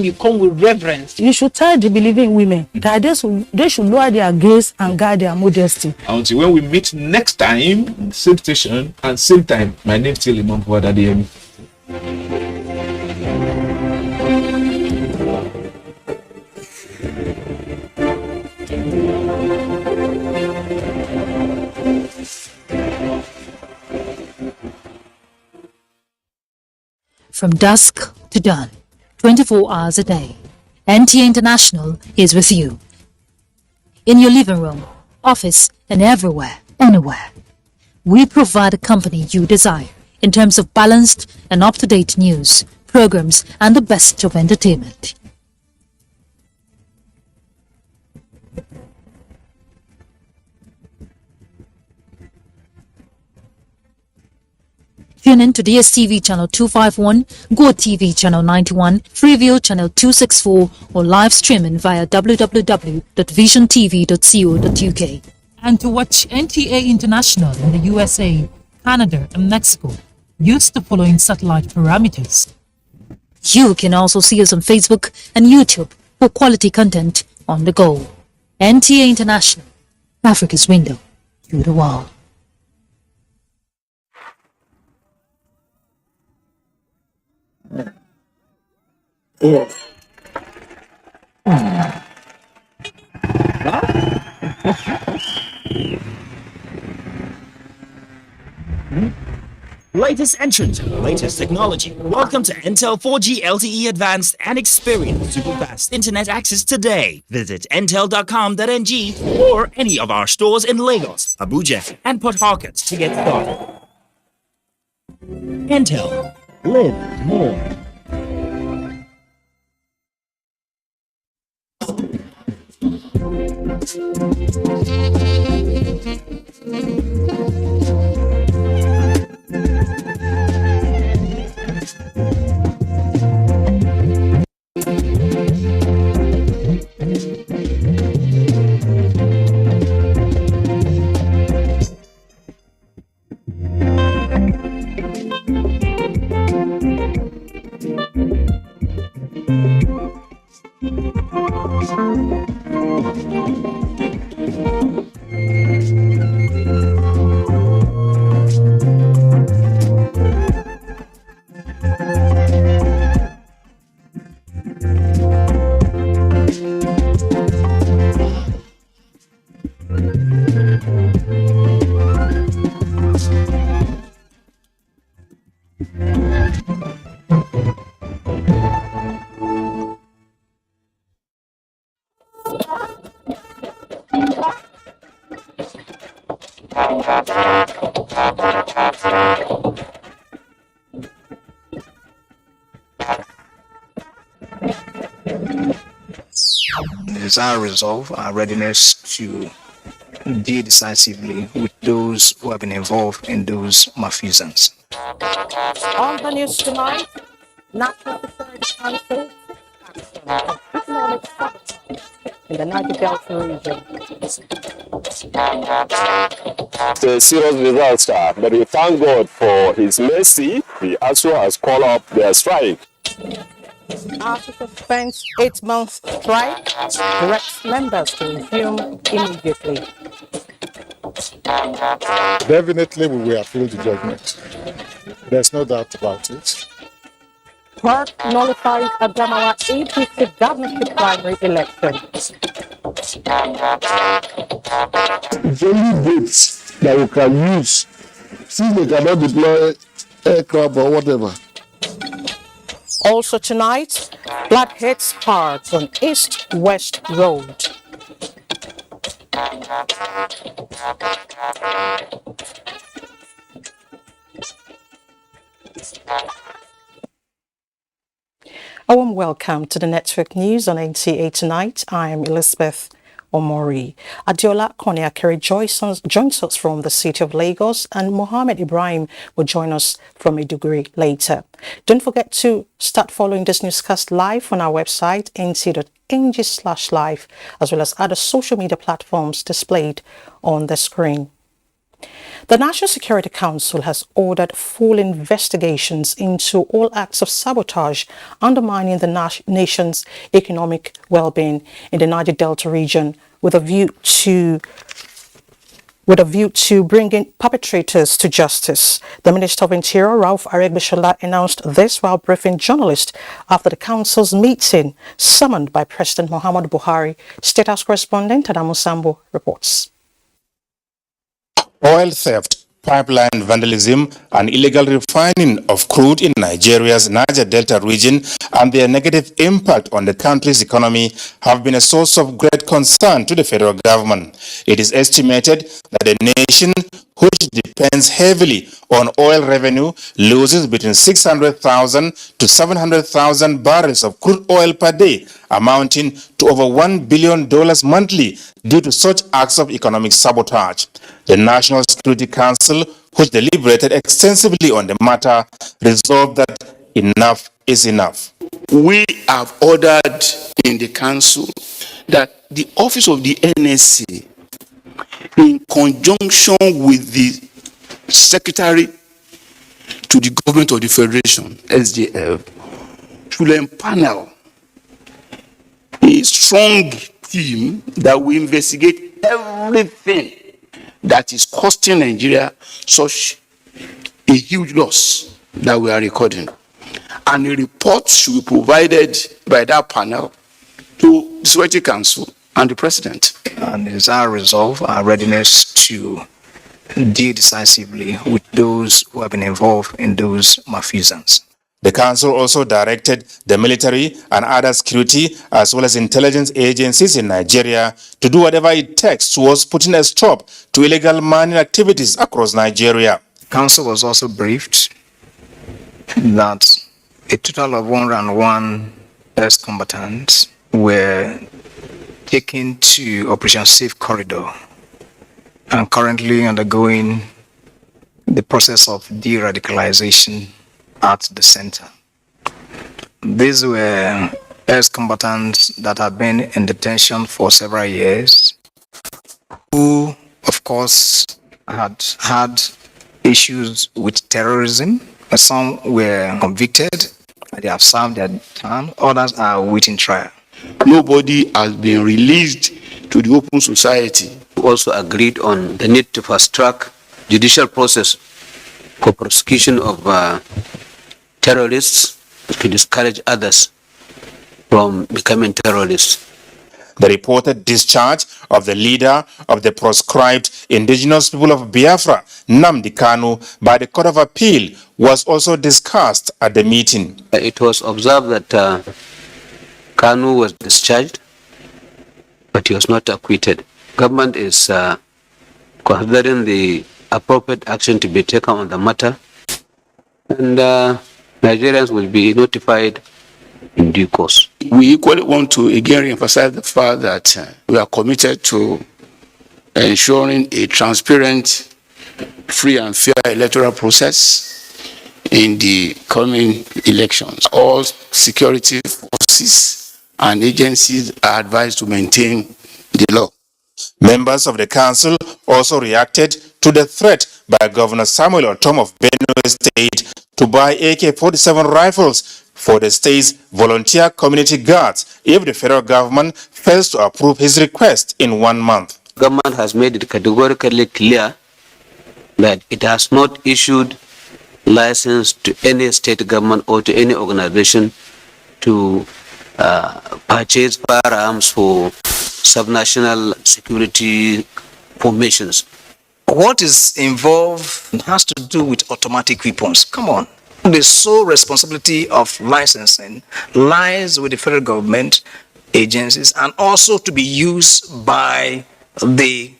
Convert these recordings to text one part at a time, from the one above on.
You come with reverence. You should tell the believing women that they should lower their gaze and guard their modesty. Until when we meet next time, same station and same time, my name is still Imam Wadadiyemi. From dusk to dawn, 24 hours a day, NTA International is with you. In your living room, office, and everywhere, anywhere. We provide the company you desire in terms of balanced and up-to-date news, programs, and the best of entertainment. Tune in to DSTV channel 251, Go TV channel 91, Freeview channel 264, or live streaming via www.visiontv.co.uk. And to watch NTA International in the USA, Canada, and Mexico, use the following satellite parameters. You can also see us on Facebook and YouTube for quality content on the go. NTA International, Africa's window to the world. Yes. Latest entrant, latest technology. Welcome to Intel 4G LTE Advanced and experience super fast internet access today. Visit intel.com.ng or any of our stores in Lagos, Abuja, and Port Harcourt to get started. Intel. Live more. It is our resolve, our readiness to deal decisively with those who have been involved in those malfeasance. On the news tonight, National Security Council economic sabotage in the Niger Delta region. It's a serious disaster, but we thank God for His mercy. The ASU has called up their strike. After suspends 8-month strike, directs members to resume immediately. Definitely we will appeal the judgment. There's no doubt about it. Court nullifies Adamawa APC governorship primary election. It's only dates that we can use since they cannot deploy aircraft or whatever. Also tonight, flood hits hard on East-West Road. A warm welcome to the Network News on NTA Tonight. I am Elizabeth Omori. Adiola Koniakere joins us from the city of Lagos, and Mohammed Ibrahim will join us from Maiduguri later. Don't forget to start following this newscast live on our website, nc.ng/live, as well as other social media platforms displayed on the screen. The National Security Council has ordered full investigations into all acts of sabotage undermining the nation's economic well-being in the Niger Delta region with a view to bringing perpetrators to justice. The Minister of Interior, Ralph Aregbesola, announced this while briefing journalists after the Council's meeting summoned by President Muhammadu Buhari. State House correspondent Adamu Sambo reports. Oil theft, pipeline vandalism, and illegal refining of crude in Nigeria's Niger Delta region and their negative impact on the country's economy have been a source of great concern to the federal government. It is estimated that the nation, which depends heavily on oil revenue, loses between 600,000 to 700,000 barrels of crude oil per day, amounting to over $1 billion monthly due to such acts of economic sabotage. The National Security Council, which deliberated extensively on the matter, resolved that enough is enough. We have ordered in the council that the office of the NSC, in conjunction with the secretary to the government of the federation, SJF, should empanel a strong team that will investigate everything that is costing Nigeria such a huge loss that we are recording. And a report should be provided by that panel to the Security Council and the President. And it is our resolve, our readiness to deal decisively with those who have been involved in those malfeasance. The council also directed the military and other security as well as intelligence agencies in Nigeria to do whatever it takes towards putting a stop to illegal mining activities across Nigeria. The council was also briefed that a total of 101 ex-combatants were taken to Operation Safe Corridor and currently undergoing the process of de-radicalization at the center. These were ex-combatants that have been in detention for several years, who, of course, had issues with terrorism. Some were convicted, they have served their time, others are awaiting trial. Nobody has been released to the open society. We also agreed on the need to fast-track judicial process for prosecution of terrorists to discourage others from becoming terrorists. The reported discharge of the leader of the proscribed indigenous people of Biafra, Nnamdi Kanu, by the Court of Appeal was also discussed at the meeting. It was observed that Kanu was discharged, but he was not acquitted. Government is considering the appropriate action to be taken on the matter, and Nigerians will be notified in due course. We equally want to again emphasize the fact that we are committed to ensuring a transparent, free and fair electoral process in the coming elections. All security forces and agencies are advised to maintain the law. Members of the council also reacted to the threat by Governor Samuel Otom of Benue State to buy AK-47 rifles for the state's volunteer community guards if the federal government fails to approve his request in 1 month. Government has made it categorically clear that it has not issued license to any state government or to any organization to purchase firearms for subnational security formations. What is involved has to do with automatic weapons. Come on. The sole responsibility of licensing lies with the federal government agencies and also to be used by the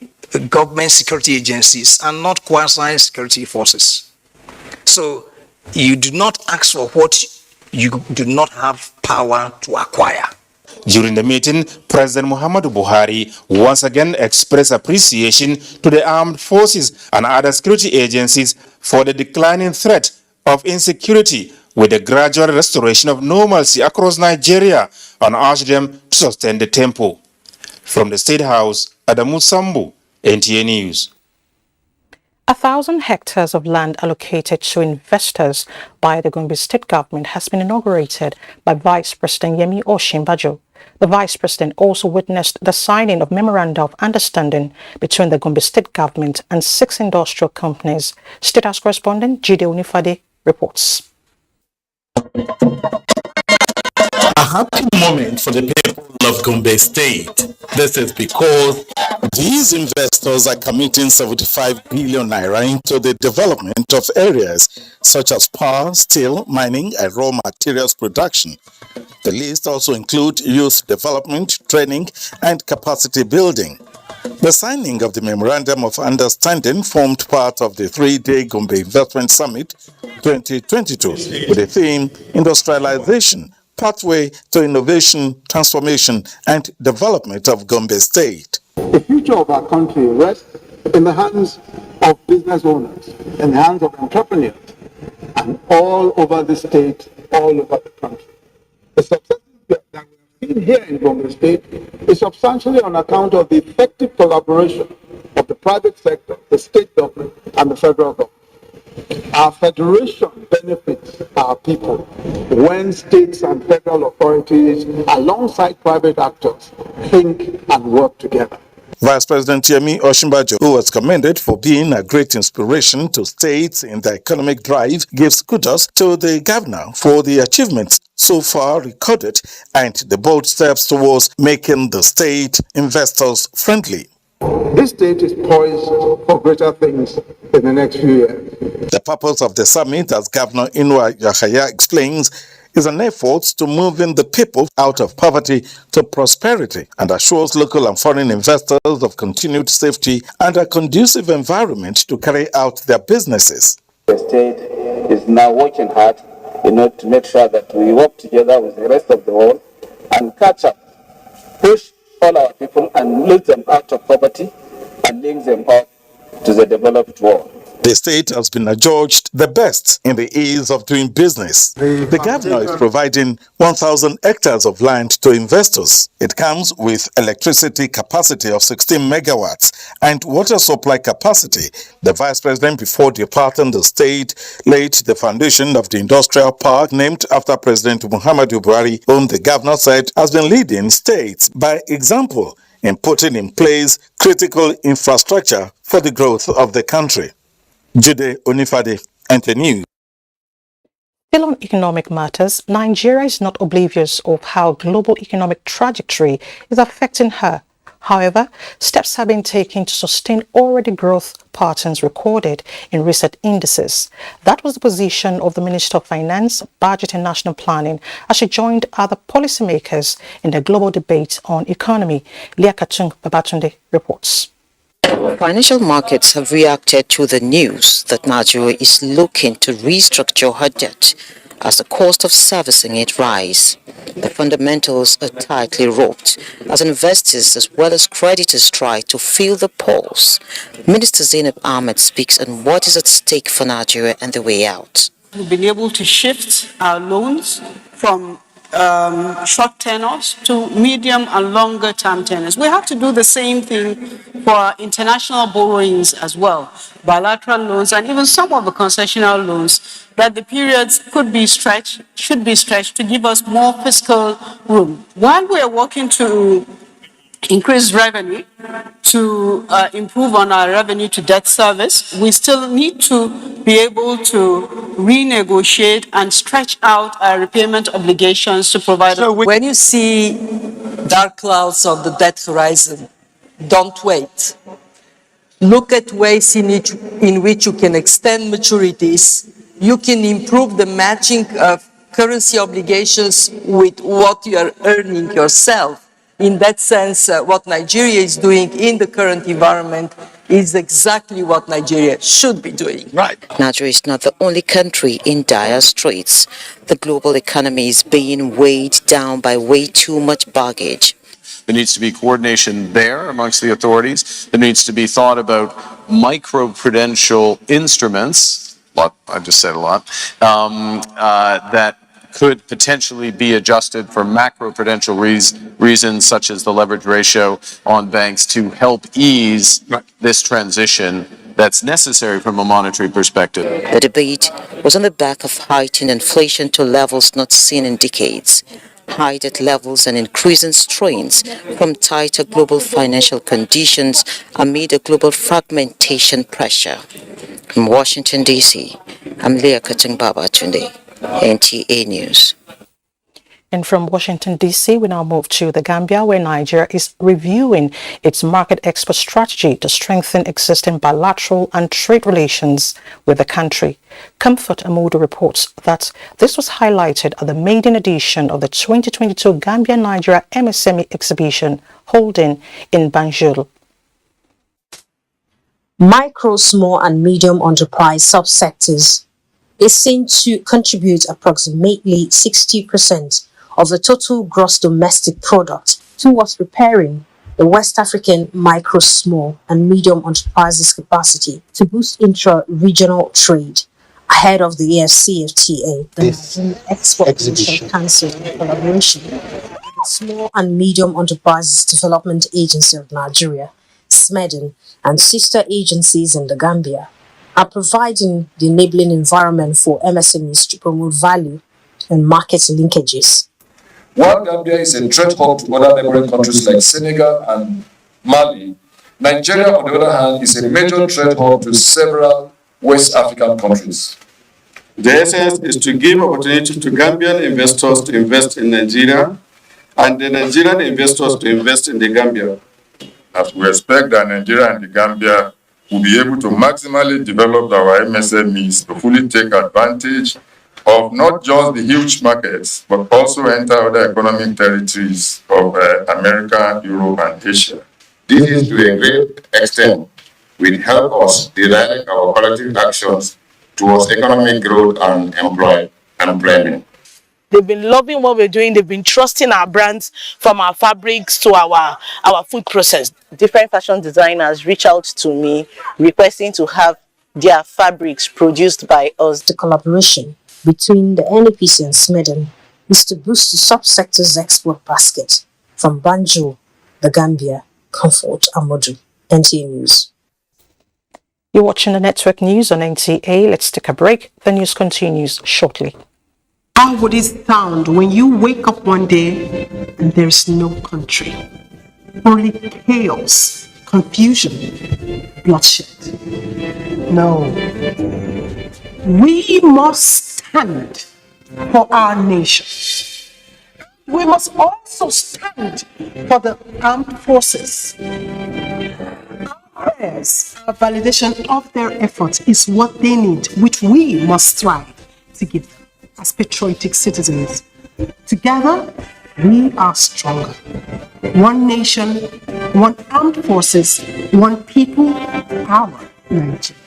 government security agencies and not quasi-security forces. So you do not ask for what you do not have power to acquire. During the meeting, President Muhammadu Buhari once again expressed appreciation to the armed forces and other security agencies for the declining threat of insecurity with the gradual restoration of normalcy across Nigeria and urged them to sustain the tempo. From the State House, Adamu Sambu, NTA News. 1,000 hectares of land allocated to investors by the Gombe State government has been inaugurated by Vice President Yemi Osinbajo. The Vice President also witnessed the signing of Memoranda of Understanding between the Gombe State government and 6 industrial companies. State House correspondent Jide Onifade reports. A happy moment for the people of Gombe State. This is because these investors are committing 75 billion naira into the development of areas such as power, steel, mining, and raw materials production. The list also includes youth development, training, and capacity building. The signing of the Memorandum of Understanding formed part of the 3-day Gombe Investment Summit 2022 with the theme Industrialization, Pathway to Innovation, Transformation, and Development of Gombe State. The future of our country rests in the hands of business owners, in the hands of entrepreneurs, and all over the state, all over the country. The success that we've seen here in Gombe State is substantially on account of the effective collaboration of the private sector, the state government, and the federal government. Our federation benefits our people when states and federal authorities, alongside private actors, think and work together. Vice President Yemi Osinbajo, who was commended for being a great inspiration to states in their economic drive, gives kudos to the governor for the achievements so far recorded and the bold steps towards making the state investors friendly. This state is poised for greater things in the next few years. The purpose of the summit, as Governor Inua Yahaya explains, is an effort to moving the people out of poverty to prosperity and assures local and foreign investors of continued safety and a conducive environment to carry out their businesses. The state is now working hard in order to make sure that we work together with the rest of the world and catch up, push all our people and lift them out of poverty and link them up to the developed world. The state has been adjudged the best in the ease of doing business. The governor is providing 1,000 hectares of land to investors. It comes with electricity capacity of 16 megawatts and water supply capacity. The vice president, before departing the state, laid the foundation of the industrial park named after President Muhammadu Buhari, whom the governor said has been leading states by example in putting in place critical infrastructure for the growth of the country. Jide Onifade, NTA News. Still on economic matters, Nigeria is not oblivious of how global economic trajectory is affecting her. However, steps have been taken to sustain already growth patterns recorded in recent indices. That was the position of the Minister of Finance, Budget and National Planning as she joined other policymakers in the global debate on economy. Leah Katung Babatunde reports. Financial markets have reacted to the news that Nigeria is looking to restructure her debt as the cost of servicing it rise. The fundamentals are tightly roped as investors as well as creditors try to feel the pulse. Minister Zainab Ahmed speaks on what is at stake for Nigeria and the way out. We've been able to shift our loans from short tenors to medium and longer term tenors. We have to do the same thing for our international borrowings as well, bilateral loans and even some of the concessional loans, that the periods could be stretched, should be stretched to give us more fiscal room. While we are working to increase revenue, to improve on our revenue to debt service, we still need to be able to renegotiate and stretch out our repayment obligations to provide. So when you see dark clouds on the debt horizon, don't wait. Look at ways in which you can extend maturities. You can improve the matching of currency obligations with what you are earning yourself. In that sense, what Nigeria is doing in the current environment is exactly what Nigeria should be doing. Right. Nigeria is not the only country in dire straits. The global economy is being weighed down by way too much baggage. There needs to be coordination there amongst the authorities. There needs to be thought about micro-prudential instruments, I just said a lot, that could potentially be adjusted for macro-prudential reasons, such as the leverage ratio on banks, to help ease this transition that's necessary from a monetary perspective. The debate was on the back of heightened inflation to levels not seen in decades, high debt levels and increasing strains from tighter global financial conditions amid a global fragmentation pressure. From Washington, D.C., I'm Leah Katingbaba Tunde, NTA News. And from Washington, D.C., we now move to the Gambia, where Nigeria is reviewing its market export strategy to strengthen existing bilateral and trade relations with the country. Comfort Amudu reports that this was highlighted at the maiden edition of the 2022 Gambia-Nigeria MSME exhibition holding in Banjul. Micro, small and medium enterprise subsectors is seen to contribute approximately 60% of the total gross domestic product towards preparing the West African micro, small and medium enterprises capacity to boost intra-regional trade ahead of the AFCFTA, the Nigerian Export Exhibition Council, in collaboration with the Small and Medium Enterprises Development Agency of Nigeria, SMEDEN, and sister agencies in the Gambia, are providing the enabling environment for MSMEs to promote value and market linkages. While Gambia is a trade hub to other neighboring countries like Senegal and Mali, Nigeria, on the other hand, is a major trade hub to several West African countries. The essence is to give opportunity to Gambian investors to invest in Nigeria and the Nigerian investors to invest in the Gambia. As we expect that Nigeria and the Gambia will be able to maximally develop our MSMEs to fully take advantage of not just the huge markets, but also enter other economic territories of America, Europe, and Asia. This is to a great extent will help us direct our collective actions towards economic growth and employment. They've been loving what we're doing. They've been trusting our brands, from our fabrics to our food process. Different fashion designers reach out to me requesting to have their fabrics produced by us. The collaboration between the NAPC and SMEDEN is to boost the subsector's export basket. From Banjul, the Gambia, Comfort Amodu, NTA News. You're watching the network news on NTA. Let's take a break. The news continues shortly. How would it sound when you wake up one day and there's no country? Only chaos, confusion, bloodshed. No. We must stand for our nation. We must also stand for the armed forces. Our prayers, our validation of their efforts is what they need, which we must strive to give them as patriotic citizens. Together, we are stronger. One nation, one armed forces, one people, our Nigeria.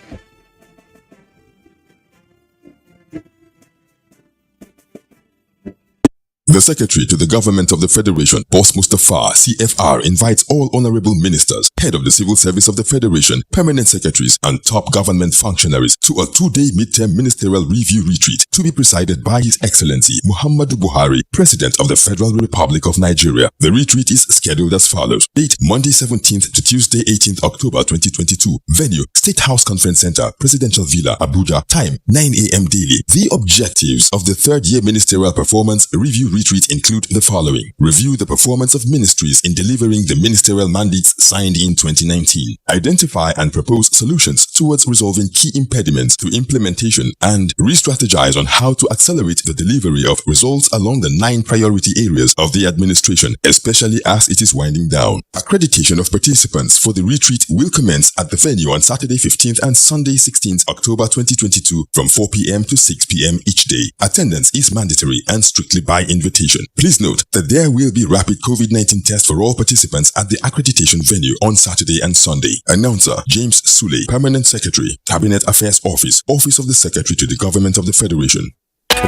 The Secretary to the Government of the Federation, Boss Mustafa, CFR, invites all honorable ministers, head of the Civil Service of the Federation, permanent secretaries, and top government functionaries to a 2-day midterm ministerial review retreat to be presided by His Excellency Muhammadu Buhari, President of the Federal Republic of Nigeria. The retreat is scheduled as follows. Date, Monday 17th to Tuesday 18th October 2022. Venue, State House Conference Center, Presidential Villa, Abuja. Time, 9 a.m. daily. The objectives of the third-year ministerial performance review retreat include the following. Review the performance of ministries in delivering the ministerial mandates signed in 2019. Identify and propose solutions towards resolving key impediments to implementation and re-strategize on how to accelerate the delivery of results along the 9 priority areas of the administration, especially as it is winding down. Accreditation of participants for the retreat will commence at the venue on Saturday 15th and Sunday 16th October 2022 from 4 p.m. to 6 p.m. each day. Attendance is mandatory and strictly by invitation. Please note that there will be rapid COVID-19 tests for all participants at the accreditation venue on Saturday and Sunday. Announcer James Sule, Permanent Secretary, Cabinet Affairs Office, Office of the Secretary to the Government of the Federation.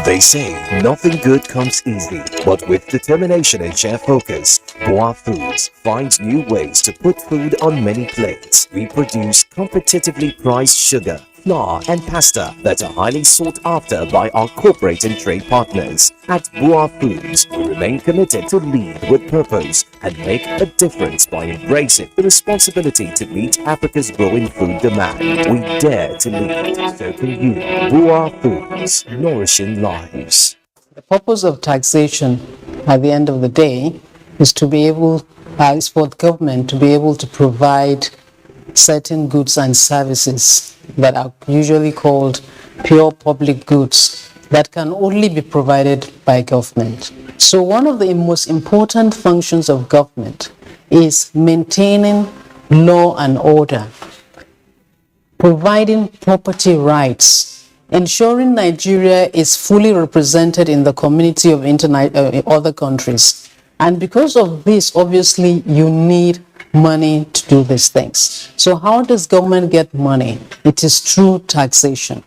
They say nothing good comes easy, but with determination and sheer focus, Boa Foods finds new ways to put food on many plates. We produce competitively priced sugar, flour and pasta that are highly sought after by our corporate and trade partners. At Boa Foods, we remain committed to lead with purpose and make a difference by embracing the responsibility to meet Africa's growing food demand. We dare to lead, so can you. Boa Foods, nourishing lives. The purpose of taxation at the end of the day is to be able, is for the government to be able to provide certain goods and services that are usually called pure public goods that can only be provided by government. So one of the most important functions of government is maintaining law and order, providing property rights, ensuring Nigeria is fully represented in the community of other countries. And because of this, obviously, you need money to do these things. So how does government get money? It is through taxation.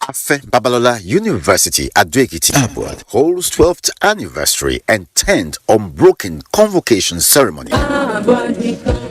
Afe Babalola University at Ekiti Airport holds 12th anniversary and 10th unbroken convocation ceremony.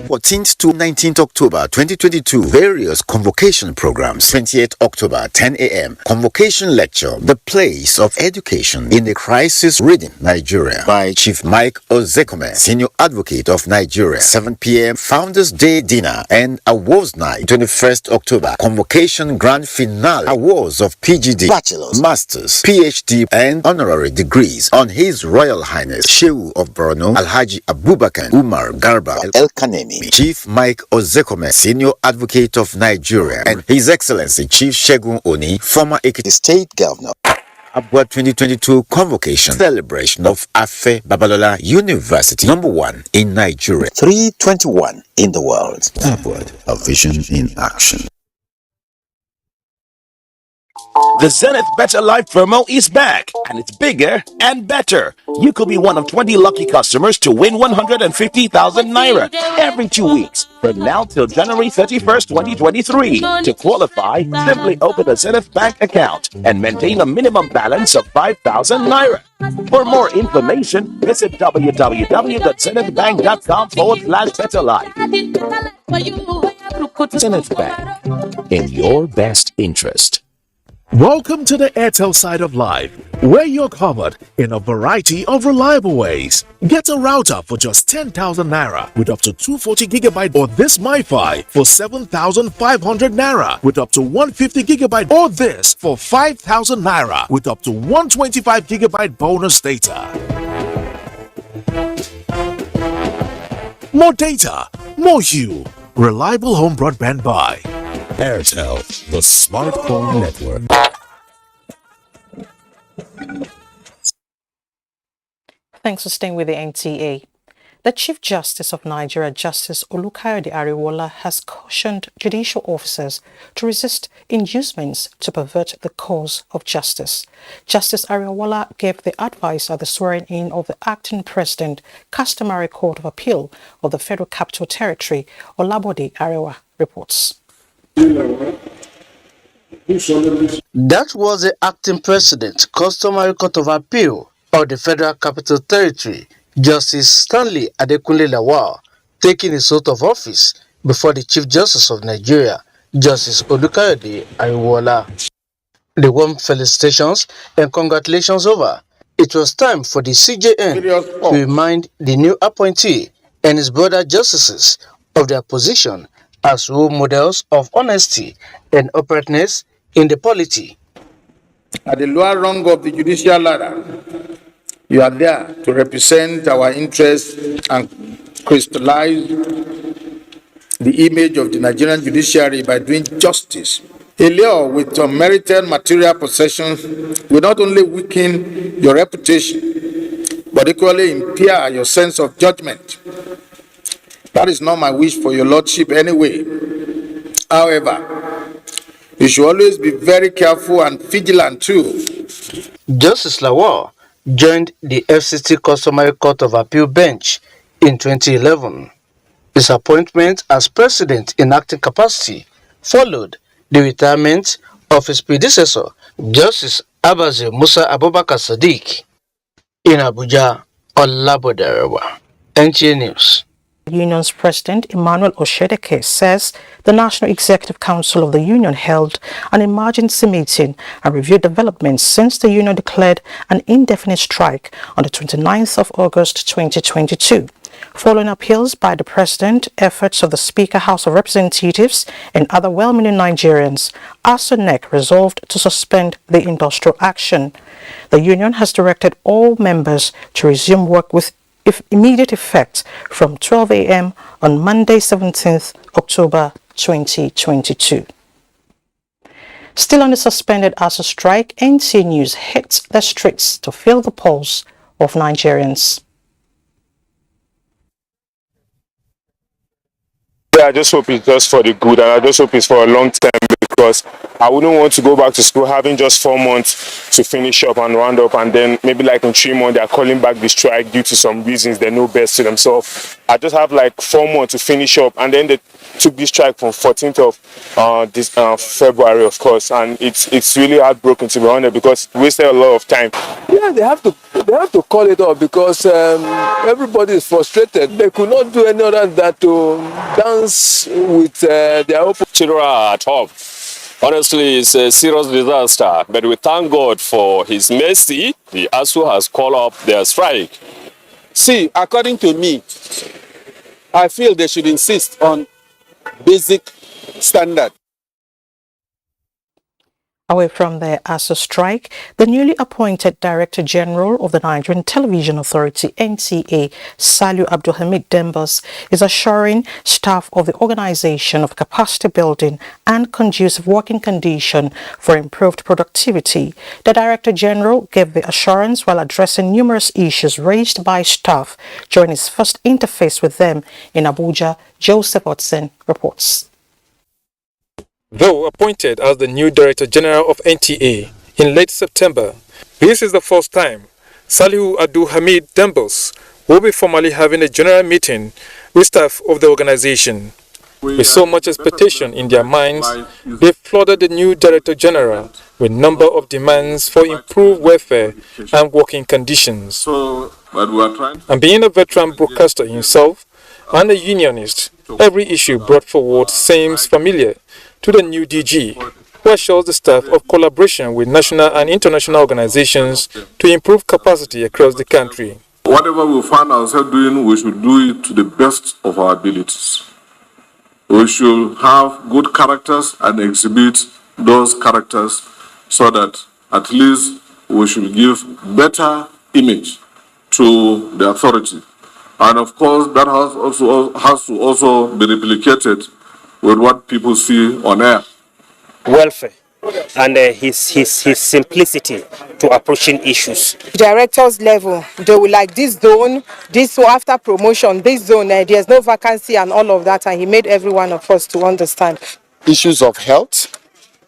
14th to 19th October 2022, various convocation programs. 28th October, 10 a.m. Convocation lecture, The Place of Education in a Crisis Reading Nigeria by Chief Mike Ozekome, Senior Advocate of Nigeria. 7 p.m. Founders Day Dinner and Awards Night. 21st October, Convocation Grand Finale, Awards of PGD, Bachelor's, Master's, PhD and Honorary Degrees on His Royal Highness Shehu of Borno, Alhaji Abubakar Umar Garba El Kanemi, Chief Mike Ozekome, Senior Advocate of Nigeria, and His Excellency Chief Shegun Oni, former Ekiti State Governor. Abuja 2022 Convocation Celebration of Afe Babalola University, #1 in Nigeria, 321 in the world. Abuja, a vision in action. The Zenith Better Life promo is back, and it's bigger and better. You could be one of 20 lucky customers to win 150,000 naira every 2 weeks from now till January 31st, 2023. To qualify, simply open a Zenith Bank account and maintain a minimum balance of 5,000 naira. For more information, visit www.zenithbank.com/betterlife. Zenith Bank, in your best interest. Welcome to the Airtel side of life, where you're covered in a variety of reliable ways. Get a router for just 10,000 naira with up to 240 gigabyte, or this MiFi for 7,500 naira with up to 150 gigabyte, or this for 5,000 naira with up to 125 gigabyte bonus data. More data, more you. Reliable home broadband by Airtel, the smartphone network. Thanks for staying with the NTA. The Chief Justice of Nigeria, Justice Olukayode Ariwola, has cautioned judicial officers to resist inducements to pervert the cause of justice. Justice Ariwola gave the advice at the swearing-in of the acting president, Customary Court of Appeal of the Federal Capital Territory. Olabode Arewa reports. That was the acting president, Customary Court of Appeal of the Federal Capital Territory, Justice Stanley Adekunle Lawal, taking his oath of office before the Chief Justice of Nigeria, Justice Olukayode Ariwola. The warm felicitations and congratulations over. It was time for the CJN to remind the new appointee and his brother justices of their position as role models of honesty and uprightness in the polity. At the lower rung of the judicial ladder, you are there to represent our interests and crystallize the image of the Nigerian judiciary by doing justice. A law with unmerited material possessions will not only weaken your reputation, but equally impair your sense of judgment. That is not my wish for your lordship anyway. However, you should always be very careful and vigilant too. Justice Lawal joined the FCT Customary Court of Appeal bench in 2011. His appointment as president in acting capacity followed the retirement of his predecessor, Justice Abazi Musa Abubakar Sadiq. In Abuja, Olabode Arewa, NTA News. Union's president, Emmanuel Oshedeke, says the National Executive Council of the union held an emergency meeting and reviewed developments since the union declared an indefinite strike on the 29th of August 2022. Following appeals by the president, efforts of the Speaker, House of Representatives, and other well-meaning Nigerians, ASUNEC resolved to suspend the industrial action. The union has directed all members to resume work with immediate effect from 12 a.m. on Monday, 17th October 2022. Still on the suspended ASU strike, NTA News hit the streets to feel the pulse of Nigerians. Yeah, I just hope it's just for the good, and I just hope it's for a long time, because I wouldn't want to go back to school having just 4 months to finish up and round up, and then maybe like in 3 months they're calling back the strike due to some reasons they know best to themselves. I just have like 4 months to finish up, and then they took this strike from 14th of this February, of course, and it's really heartbroken, to be honest, because it wasted a lot of time. Yeah, they have to call it off, because everybody is frustrated. They could not do any other than to dance with their open children at home. Honestly, it's a serious disaster, but we thank God for His mercy. The ASU has called up their strike. See, according to me, I feel they should insist on basic standard. Away from the ASU strike, the newly appointed Director General of the Nigerian Television Authority, NTA, Saliu Abdulhamid Dembos, is assuring staff of the organization of capacity building and conducive working condition for improved productivity. The Director General gave the assurance while addressing numerous issues raised by staff during his first interface with them in Abuja. Joseph Watson reports. Though appointed as the new Director General of NTA in late September, this is the first time Saliu Abdulhamid Dembos will be formally having a general meeting with staff of the organization. With so much expectation in their minds, they flooded the new Director General with a number of demands for improved welfare and working conditions. And being a veteran broadcaster himself and a unionist, every issue brought forward seems familiar to the new DG, who assures the staff of collaboration with national and international organizations to improve capacity across the country. Whatever we find ourselves doing, we should do it to the best of our abilities. We should have good characters and exhibit those characters so that at least we should give better image to the authority. And of course, that has to also be replicated with what people see on air. Welfare and his simplicity to approaching issues. Directors level, they will like this zone, this so after promotion, this zone, there's no vacancy and all of that, and he made every one of us to understand. Issues of health,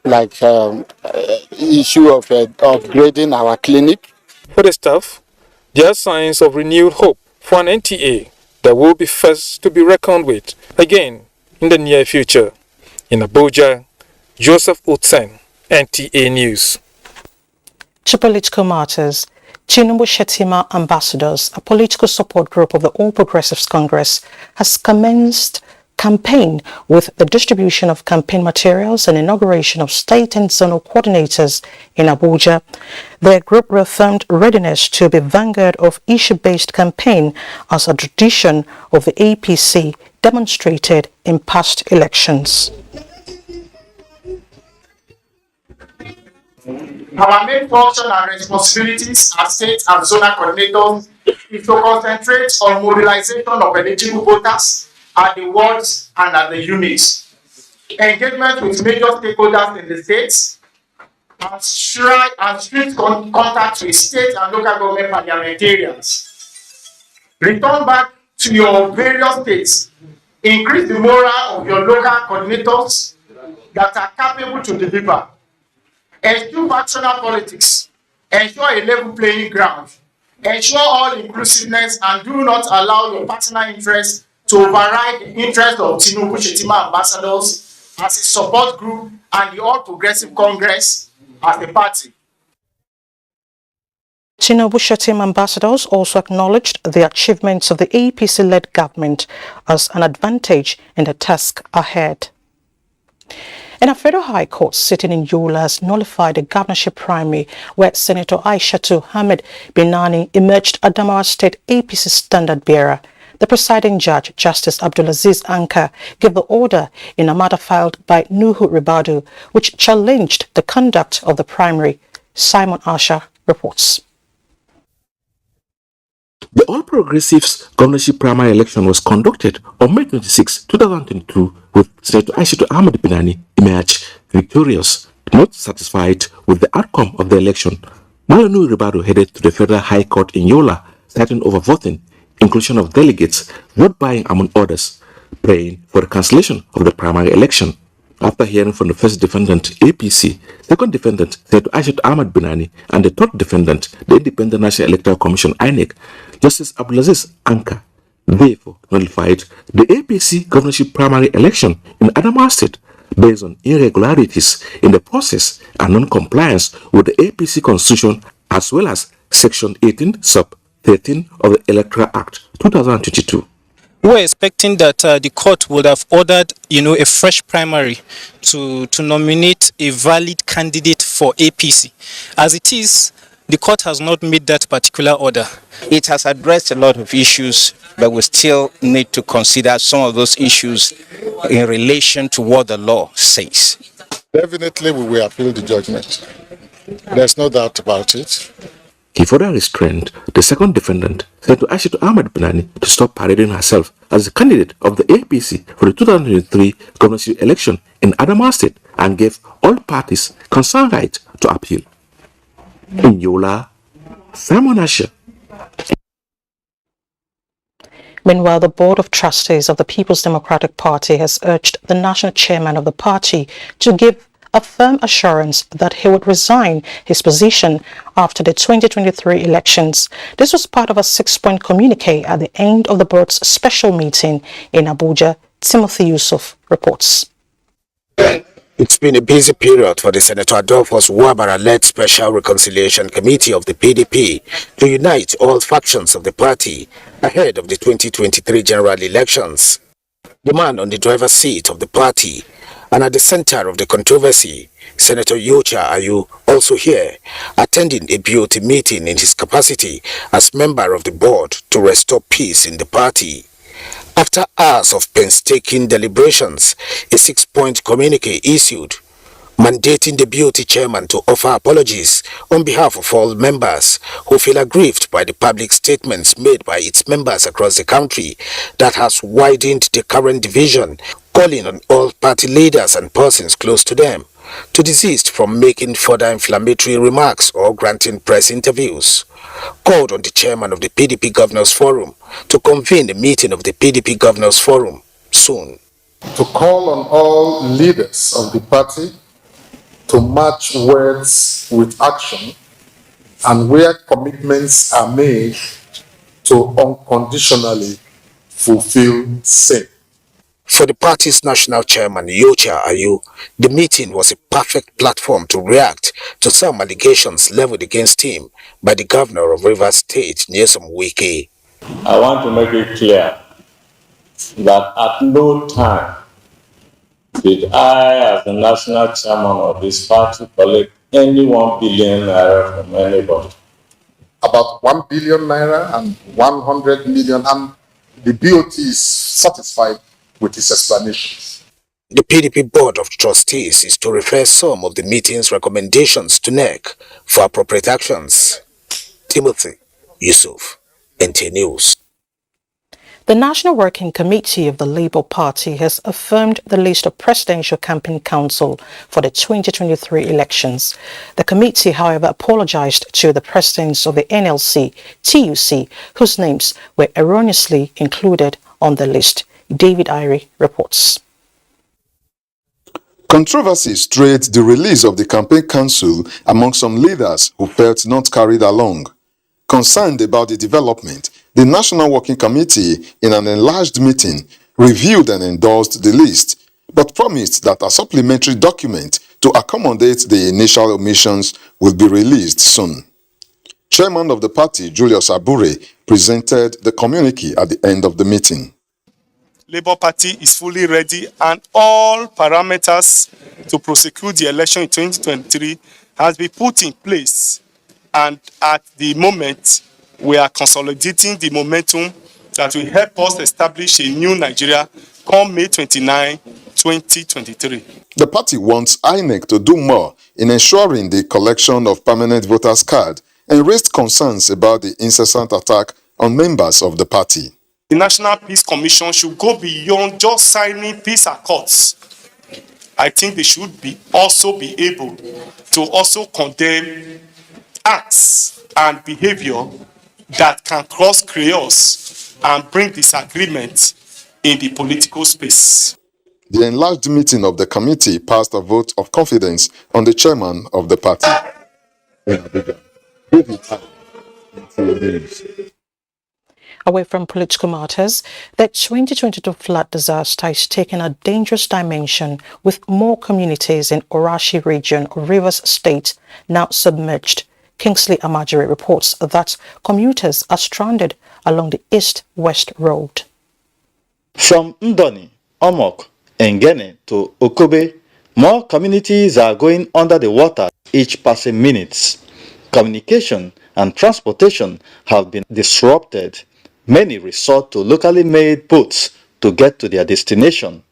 like issue of upgrading our clinic. For the staff, there are signs of renewed hope for an NTA that will be first to be reckoned with again in the near future. In Abuja, Joseph Utsen, NTA News. To political matters, Tinubu Shetima Ambassadors, a political support group of the All Progressives Congress, has commenced campaign with the distribution of campaign materials and inauguration of state and zonal coordinators in Abuja. Their group reaffirmed readiness to be vanguard of issue-based campaign as a tradition of the APC demonstrated in past elections. Our main function and responsibilities as state and zonal coordinators is to concentrate on mobilization of eligible voters at the wards and at the units, engagement with major stakeholders in the states, and strict contact with state and local government parliamentarians. Return back to your various states, increase the morale of your local coordinators that are capable to deliver. Ensure factional politics, ensure a level playing ground, ensure all inclusiveness, and do not allow your personal interests to override the interest of Tinubu Shetima Ambassadors as a support group and the All Progressive Congress as a party. Tinubu team ambassadors also acknowledged the achievements of the APC-led government as an advantage in the task ahead. And a federal high court sitting in Yola has nullified the governorship primary where Senator Aishatu Ahmed Binani emerged Adamawa State APC standard bearer. The presiding judge, Justice Abdulaziz Anka, gave the order in a matter filed by Nuhu Ribadu, which challenged the conduct of the primary. Simon Asha reports. The All Progressives governorship primary election was conducted on May 26, 2022, with Senator Aishatu Ahmed Binani emerged victorious. Not satisfied with the outcome of the election, Malonu Ribadu headed to the Federal High Court in Yola, citing overvoting, inclusion of delegates, vote buying among others, praying for the cancellation of the primary election. After hearing from the first defendant, APC, second defendant, Senator Aishatu Ahmed Binani, and the third defendant, the Independent National Electoral Commission, INEC, Justice Abdulaziz Anka therefore nullified the APC governorship primary election in Adamawa State based on irregularities in the process and non-compliance with the APC constitution as well as Section 18, Sub 13 of the Electoral Act 2022. We were expecting that the court would have ordered, a fresh primary to nominate a valid candidate for APC. As it is, the court has not made that particular order. It has addressed a lot of issues, but we still need to consider some of those issues in relation to what the law says. Definitely we will appeal the judgment. There's no doubt about it. He further restrained the second defendant, Senator Aishatu Ahmed Binani, to stop parading herself as the candidate of the APC for the 2023 governorship election in Adamawa State and gave all parties concerned right to appeal. In Yola, Simon Asher. Meanwhile, the Board of Trustees of the People's Democratic Party has urged the national chairman of the party to give a firm assurance that he would resign his position after the 2023 elections. This was part of a 6-point communique at the end of the board's special meeting in Abuja. Timothy Yusuf reports. It's been a busy period for the Senator Adolphus Wabara-led Special Reconciliation Committee of the PDP to unite all factions of the party ahead of the 2023 general elections. The man on the driver's seat of the party and at the center of the controversy, Senator Yocha Ayu, also here, attending a BOT meeting in his capacity as member of the board to restore peace in the party. After hours of painstaking deliberations, a 6-point communique issued, mandating the BOT chairman to offer apologies on behalf of all members who feel aggrieved by the public statements made by its members across the country that has widened the current division, calling on all party leaders and persons close to them to desist from making further inflammatory remarks or granting press interviews. Called on the chairman of the PDP Governors Forum to convene a meeting of the PDP Governors Forum soon. To call on all leaders of the party to match words with action, and where commitments are made to unconditionally fulfill same. For the party's national chairman, Yocha Ayu, the meeting was a perfect platform to react to some allegations leveled against him by the governor of Rivers State, Nyesom Wike. I want to make it clear that at no time did I, as the national chairman of this party, collect any 1 billion naira from anybody. About 1 billion naira and 100 million, and the BOT is satisfied with his explanations. The PDP Board of Trustees is to refer some of the meeting's recommendations to NEC for appropriate actions. Timothy Yusuf, NTA News. The National Working Committee of the Labour Party has affirmed the list of Presidential Campaign Council for the 2023 elections. The committee, however, apologized to the presidents of the NLC, TUC, whose names were erroneously included on the list. David Irie reports. Controversy stirred the release of the campaign council among some leaders who felt not carried along. Concerned about the development, the National Working Committee, in an enlarged meeting, reviewed and endorsed the list, but promised that a supplementary document to accommodate the initial omissions will be released soon. Chairman of the party, Julius Abure, presented the communique at the end of the meeting. Labour Party is fully ready and all parameters to prosecute the election in 2023 has been put in place. And at the moment, we are consolidating the momentum that will help us establish a new Nigeria come May 29, 2023. The party wants INEC to do more in ensuring the collection of permanent voters' cards and raised concerns about the incessant attack on members of the party. The National Peace Commission should go beyond just signing peace accords. I think they should also be able to also condemn acts and behavior that can cause chaos and bring disagreement in the political space. The enlarged meeting of the committee passed a vote of confidence on the chairman of the party. In Abuja, NTA. Away from political matters, the 2022 flood disaster is taking a dangerous dimension with more communities in Orashi region of Rivers State now submerged. Kingsley Amajiri reports that commuters are stranded along the east-west road. From Ndoni, Omok, Ngene to Okobe, more communities are going under the water each passing minutes. Communication and transportation have been disrupted. Many resort to locally made boats to get to their destination.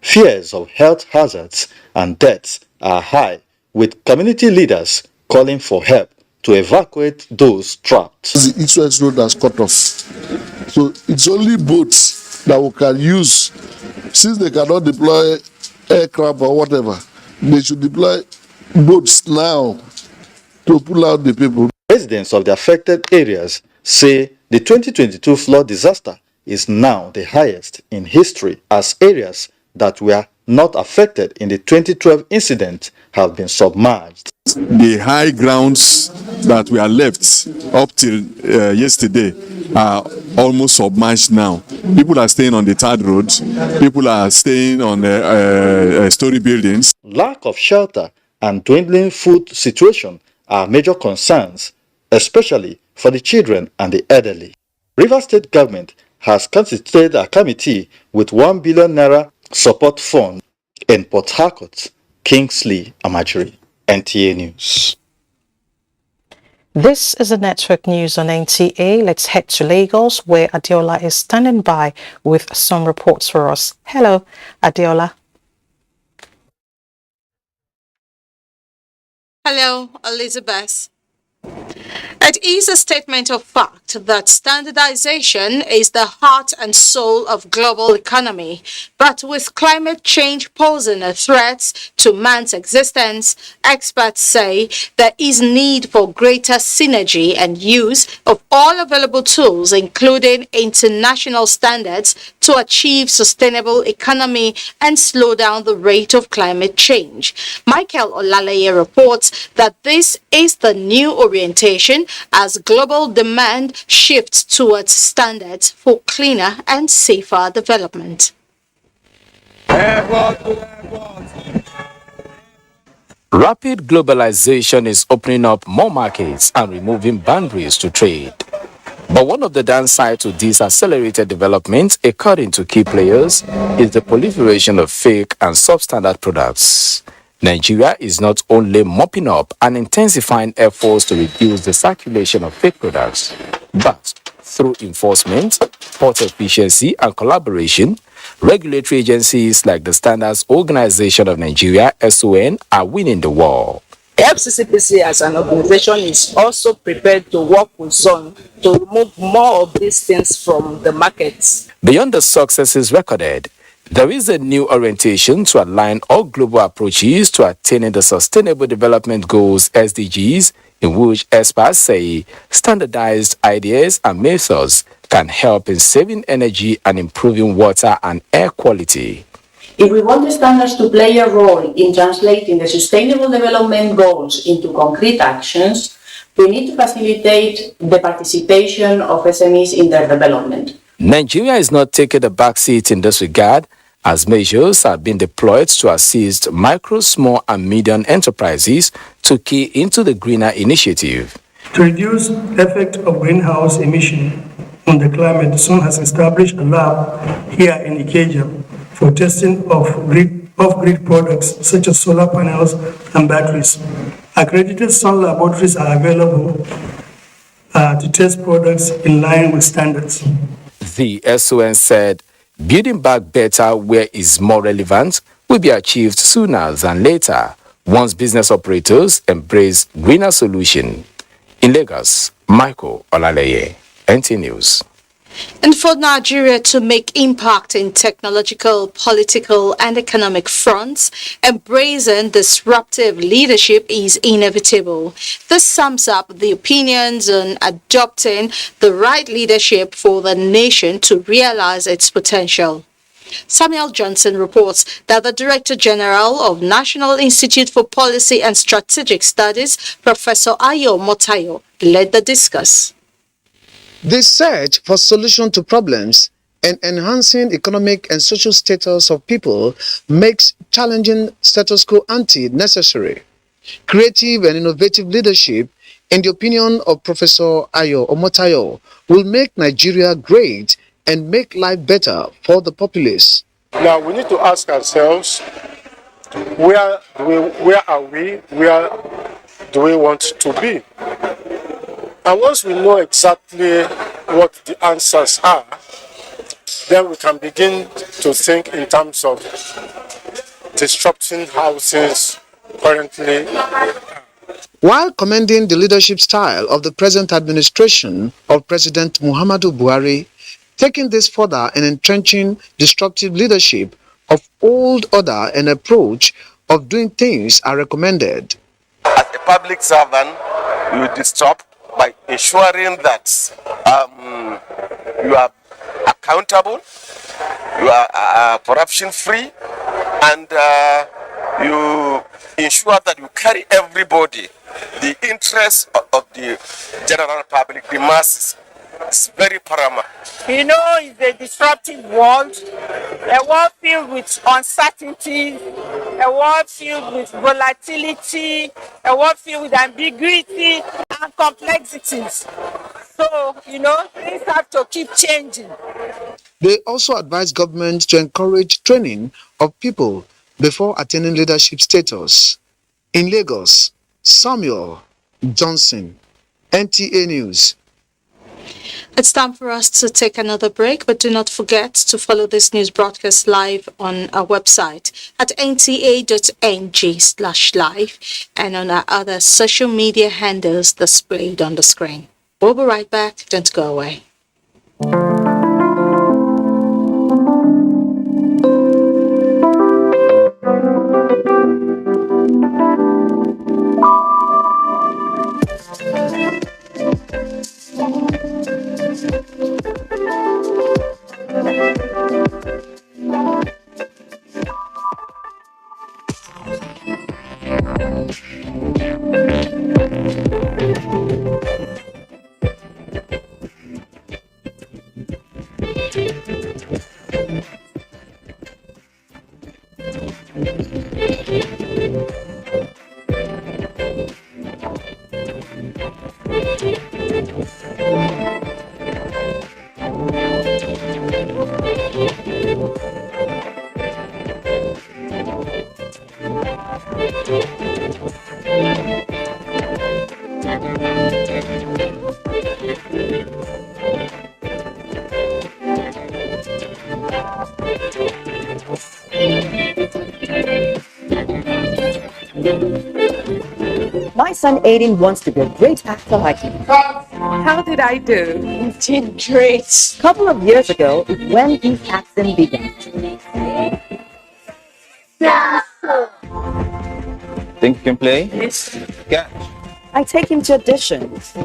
Fears of health hazards and deaths are high, with community leaders calling for help to evacuate those trapped. The east-west road has cut off. So it's only boats that we can use. Since they cannot deploy aircraft or whatever, they should deploy boats now to pull out the people. Residents of the affected areas say the 2022 flood disaster is now the highest in history, as areas that were not affected in the 2012 incident have been submerged. The high grounds that were left up till yesterday are almost submerged now. People are staying on the third road. People are staying on story buildings. Lack of shelter and dwindling food situation are major concerns, especially for the children and the elderly. Rivers State government has constituted a committee with 1 billion naira support fund in Port Harcourt. Kingsley Amajiri, NTA News. This is the network news on NTA. Let's head to Lagos, where Adeola is standing by with some reports for us. Hello, Adeola. Hello, Elizabeth. It is a statement of fact that standardization is the heart and soul of global economy, but with climate change posing a threat to man's existence, experts say there is need for greater synergy and use of all available tools, including international standards, to achieve sustainable economy and slow down the rate of climate change. Michael Olaleye reports that this is the new orientation as global demand shifts towards standards for cleaner and safer development. Rapid globalization is opening up more markets and removing boundaries to trade. But one of the downsides to this accelerated development, according to key players, is the proliferation of fake and substandard products. Nigeria is not only mopping up and intensifying efforts to reduce the circulation of fake products, but through enforcement, port efficiency, and collaboration, regulatory agencies like the Standards Organization of Nigeria, SON, are winning the war. FCCPC as an organization is also prepared to work with ZON to remove more of these things from the markets. Beyond the successes recorded, there is a new orientation to align all global approaches to attaining the Sustainable Development Goals (SDGs), in which experts say standardized ideas and methods can help in saving energy and improving water and air quality. If we want the standards to play a role in translating the Sustainable Development Goals into concrete actions, we need to facilitate the participation of SMEs in their development. Nigeria is not taking a backseat in this regard, as measures have been deployed to assist micro, small, and medium enterprises to key into the greener initiative. To reduce the effect of greenhouse emission on the climate, SUN has established a lab here in Ikeja for testing of off-grid products such as solar panels and batteries. Accredited SUN laboratories are available to test products in line with standards. The SON said building back better where is more relevant will be achieved sooner than later once business operators embrace greener solution. In Lagos, Michael Olaleye, NTA News. And for Nigeria to make impact in technological, political, and economic fronts, embracing disruptive leadership is inevitable. This sums up the opinions on adopting the right leadership for the nation to realize its potential. Samuel Johnson reports that the Director General of National Institute for Policy and Strategic Studies, Professor Ayo Motayo, led the discourse. The search for solutions to problems and enhancing economic and social status of people makes challenging status quo ante necessary. Creative and innovative leadership, in the opinion of Professor Ayo Omotayo, will make Nigeria great and make life better for the populace. Now we need to ask ourselves, where are we? Where do we want to be? And once we know exactly what the answers are, then we can begin to think in terms of disrupting houses currently. While commending the leadership style of the present administration of President Muhammadu Buhari, taking this further and entrenching destructive leadership of old order and approach of doing things are recommended. As a public servant, you disrupt by ensuring that you are accountable, you are corruption-free, and you ensure that you carry everybody. The interest of the general public, the masses, is very paramount. You know, it's a disruptive world, a world filled with uncertainty, a world filled with volatility, a world filled with ambiguity and complexities. So, you know, things have to keep changing. They also advise government to encourage training of people before attaining leadership status. In Lagos, Samuel Johnson, NTA News. It's time for us to take another break, but do not forget to follow this news broadcast live on our website at nta.ng/live and on our other social media handles displayed on the screen. We'll be right back. Don't go away. My son Aiden wants to be a great actor like you. How did I do? You did great. A couple of years ago is when his acting began. Think you can play? Yes. Yeah. I take him to auditions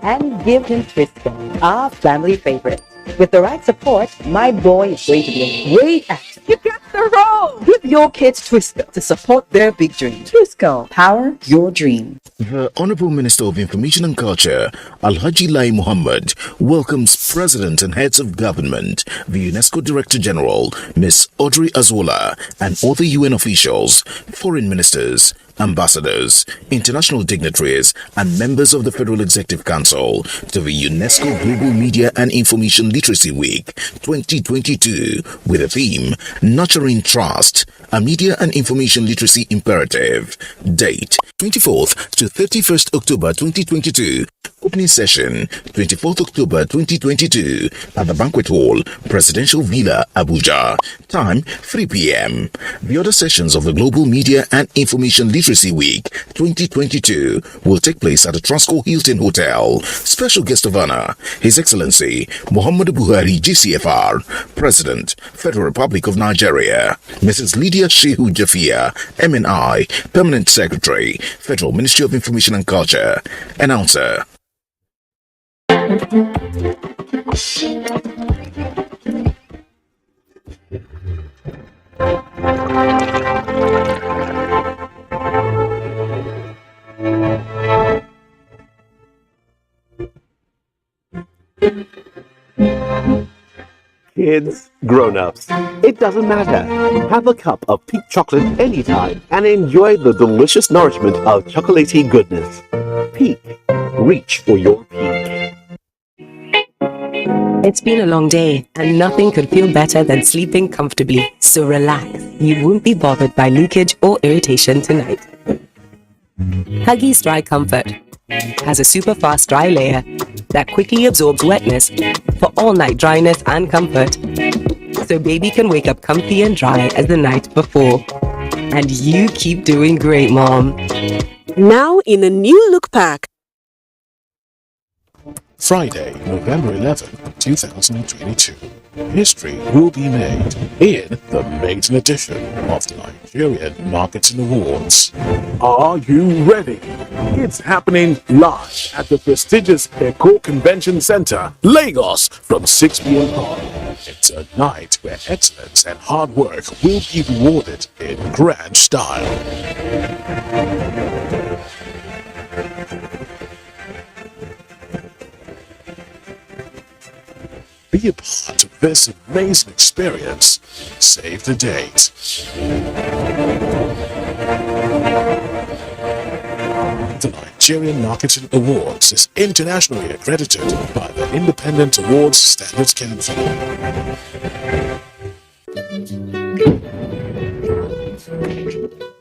and give him Twisco, our family favorite. With the right support, my boy is going to be a great actor. You got the role! Give your kids Twisco to support their big dreams. Twisco, power your dream. The Honorable Minister of Information and Culture, Alhaji Lai Muhammad, welcomes President and heads of government, the UNESCO Director General, Ms. Audrey Azoula, and other UN officials, foreign ministers, ambassadors, international dignitaries, and members of the Federal Executive Council to the UNESCO Global Media and Information Literacy Week 2022 with the theme Nurturing Trust, a Media and Information Literacy Imperative. Date 24th to 31st October 2022. Opening session 24th October 2022 at the Banquet Hall, Presidential Villa, Abuja. Time 3 p.m. The other sessions of the Global Media and Information Literacy Week 2022 will take place at the Transcorp Hilton Hotel. Special guest of honor, His Excellency Muhammadu Buhari GCFR, President, Federal Republic of Nigeria. Mrs. Lydia Shehu Jafia, MNI, Permanent Secretary, Federal Ministry of Information and Culture. Announcer. Kids, grown-ups, it doesn't matter. Have a cup of peak chocolate anytime and enjoy the delicious nourishment of chocolatey goodness. Peak. Reach for your peak. It's been a long day, and nothing could feel better than sleeping comfortably. So relax. You won't be bothered by leakage or irritation tonight. Huggies Dry Comfort has a super fast dry layer that quickly absorbs wetness for all-night dryness and comfort. So baby can wake up comfy and dry as the night before. And you keep doing great, Mom. Now in a new look pack. Friday, November 11, 2022. History will be made in the maiden edition of the Nigerian Marketing Awards. Are you ready? It's happening live at the prestigious Eco Convention Center, Lagos, from 6 p.m. on. It's a night where excellence and hard work will be rewarded in grand style. Be a part of this amazing experience. Save the date. The Nigerian Marketing Awards is internationally accredited by the Independent Awards Standards Council.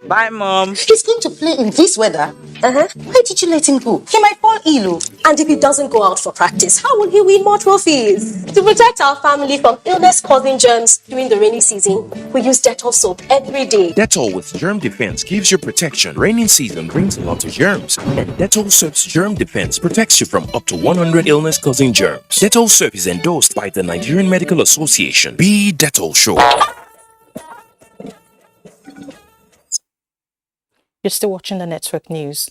Bye, Mom. He's going to play in this weather. Why did you let him go? He might fall ill. And if he doesn't go out for practice, how will he win more trophies? To protect our family from illness-causing germs during the rainy season, we use Dettol soap every day. Dettol with Germ Defense gives you protection. Rainy season brings a lot of germs, and Dettol soap's Germ Defense protects you from up to 100 illness-causing germs. Dettol soap is endorsed by the Nigerian Medical Association. Be Dettol sure. You're still watching the Network News.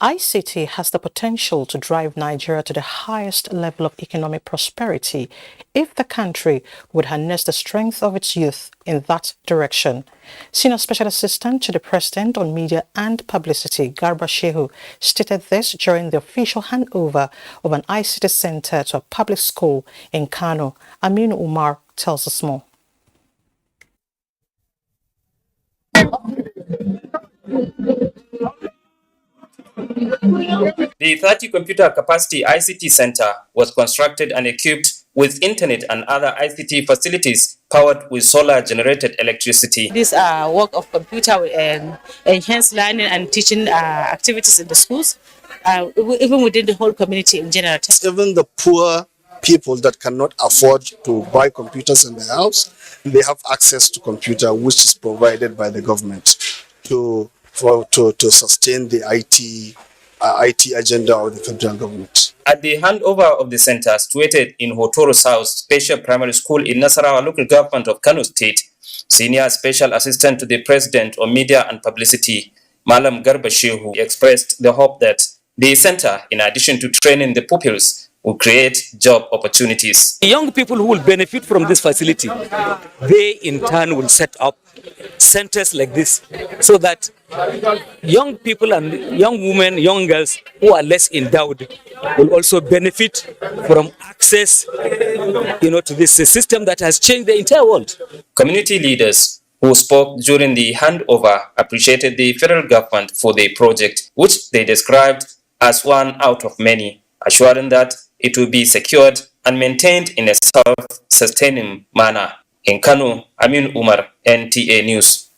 ICT has the potential to drive Nigeria to the highest level of economic prosperity if the country would harness the strength of its youth in that direction. Senior Special Assistant to the President on Media and Publicity, Garba Shehu, stated this during the official handover of an ICT center to a public school in Kano. Aminu Umar tells us more. The 30 computer capacity ICT center was constructed and equipped with internet and other ICT facilities powered with solar generated electricity. This work of computer will enhance learning and teaching activities in the schools, even within the whole community in general. Even the poor people that cannot afford to buy computers in their house, they have access to computer which is provided by the government to sustain the IT agenda of the federal government. At the handover of the center situated in Hotoro South Special Primary School in Nasarawa local government of Kano State, Senior Special Assistant to the President on Media and Publicity, Malam Garba Shehu, expressed the hope that the center, in addition to training the pupils, will create job opportunities. The young people who will benefit from this facility, they in turn will set up centers like this so that young people and young women, young girls who are less endowed will also benefit from access, to this system that has changed the entire world. Community leaders who spoke during the handover, appreciated the federal government for the project, which they described as one out of many, assuring that it will be secured and maintained in a self-sustaining manner. In Kano, Amin Umar, NTA News.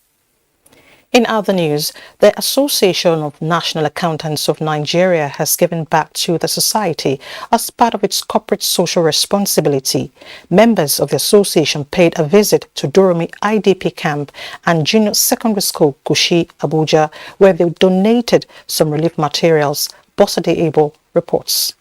In other news, the Association of National Accountants of Nigeria has given back to the society as part of its corporate social responsibility. Members of the association paid a visit to Durumi IDP camp and Junior Secondary School, Kushi, Abuja, where they donated some relief materials. Bossade Abel reports.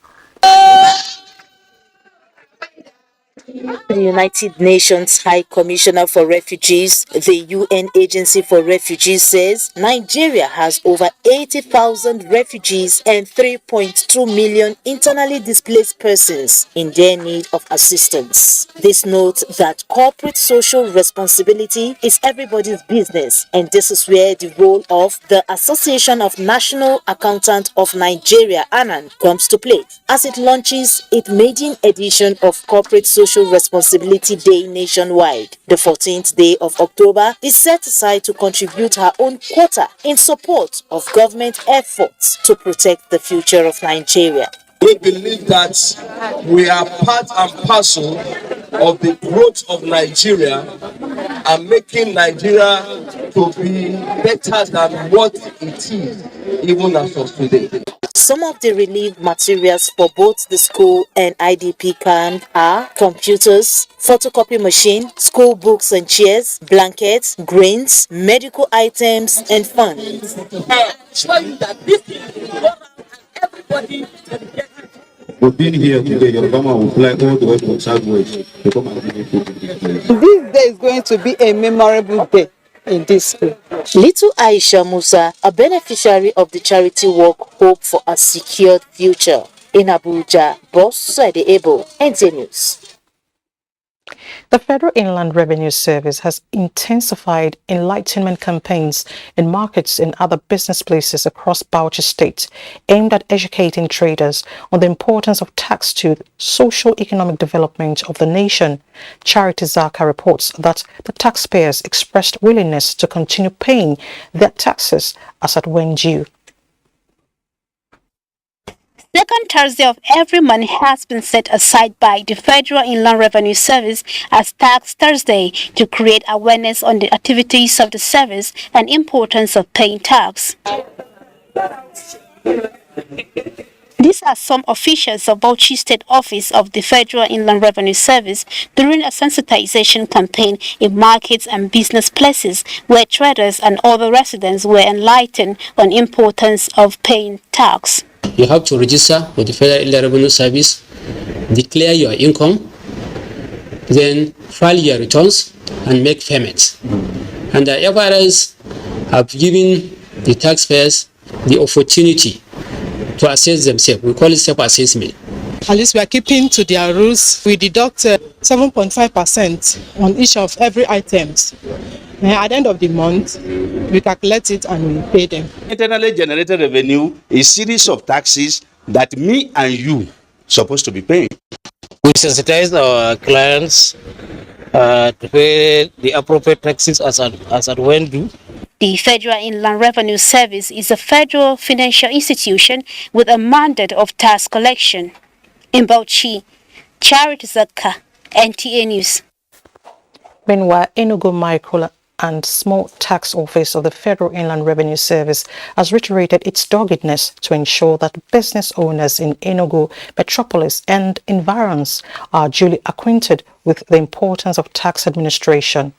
The United Nations High Commissioner for Refugees, the UN Agency for Refugees, says Nigeria has over 80,000 refugees and 3.2 million internally displaced persons in their need of assistance. This notes that corporate social responsibility is everybody's business, and this is where the role of the Association of National Accountants of Nigeria, ANAN, comes to play, as it launches its maiden edition of Corporate Social Responsibility Day nationwide. The 14th day of October is set aside to contribute her own quota in support of government efforts to protect the future of Nigeria. We believe that we are part and parcel of the growth of Nigeria and making Nigeria to be better than what it is, even as of today. Some of the relief materials for both the school and IDP camp are computers, photocopy machine, school books and chairs, blankets, grains, medical items, and funds. For being here today, your mama will fly all the way from Southwest to come and give you food. This day is going to be a memorable day in this school. Little Aisha Musa, a beneficiary of the charity work, hope for a secured future. In Abuja, Bossade Abel, NTA News. The Federal Inland Revenue Service has intensified enlightenment campaigns in markets and other business places across Bauchi State, aimed at educating traders on the importance of tax to the socio-economic development of the nation. Charity Zaka reports that the taxpayers expressed willingness to continue paying their taxes as at when due. Second Thursday of every month has been set aside by the Federal Inland Revenue Service as Tax Thursday to create awareness on the activities of the service and importance of paying tax. These are some officials of Bauchi State Office of the Federal Inland Revenue Service during a sensitization campaign in markets and business places where traders and other residents were enlightened on the importance of paying tax. You have to register with the Federal Inland Revenue Service, declare your income, then file your returns and make payments. And the FRS have given the taxpayers the opportunity to assess themselves. We call it self-assessment. At least we are keeping to their rules. We deduct 7.5% on each of every items. And at the end of the month, we calculate it and we pay them. Internally generated revenue is a series of taxes that me and you supposed to be paying. We sensitize our clients to pay the appropriate taxes as at when due. The Federal Inland Revenue Service is a federal financial institution with a mandate of tax collection. In Bauchi, Charity Zaka, NTA News. Meanwhile, Enugu Micro and Small Tax Office of the Federal Inland Revenue Service has reiterated its doggedness to ensure that business owners in Enugu metropolis and environs are duly acquainted with the importance of tax administration.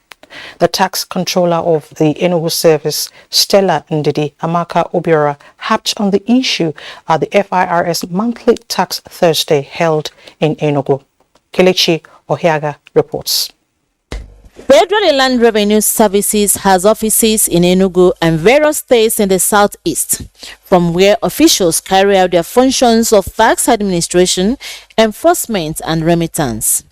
The tax controller of the Enugu service, Stella Ndidi Amaka Obiora, harped on the issue at the FIRS monthly Tax Thursday held in Enugu. Kelechi Ohiaga reports. Federal Inland Revenue Services has offices in Enugu and various states in the southeast, from where officials carry out their functions of tax administration, enforcement, and remittance.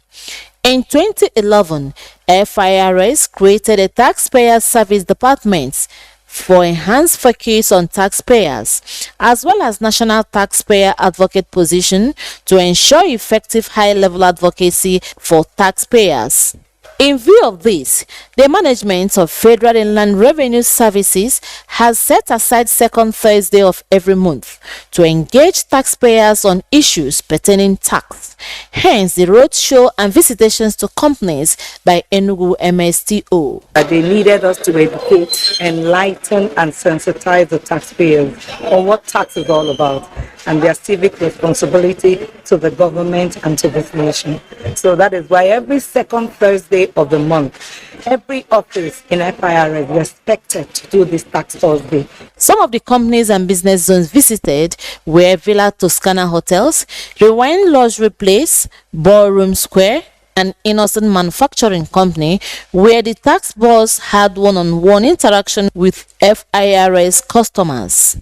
In 2011, FIRS created a taxpayer service department for enhanced focus on taxpayers, as well as national taxpayer advocate position to ensure effective high-level advocacy for taxpayers. In view of this, the management of Federal Inland Revenue Services has set aside second Thursday of every month to engage taxpayers on issues pertaining tax. Hence, the roadshow and visitations to companies by Enugu MSTO. They needed us to educate, enlighten, and sensitize the taxpayers on what tax is all about and their civic responsibility to the government and to this nation. So that is why every second Thursday of the month, every office in FIRS is expected to do this tax Thursday. Some of the companies and business zones visited were Villa Toscana Hotels, Rewind Luxury Place, Ballroom Square, and Innocent Manufacturing Company, where the tax boss had one-on-one interaction with FIRS customers.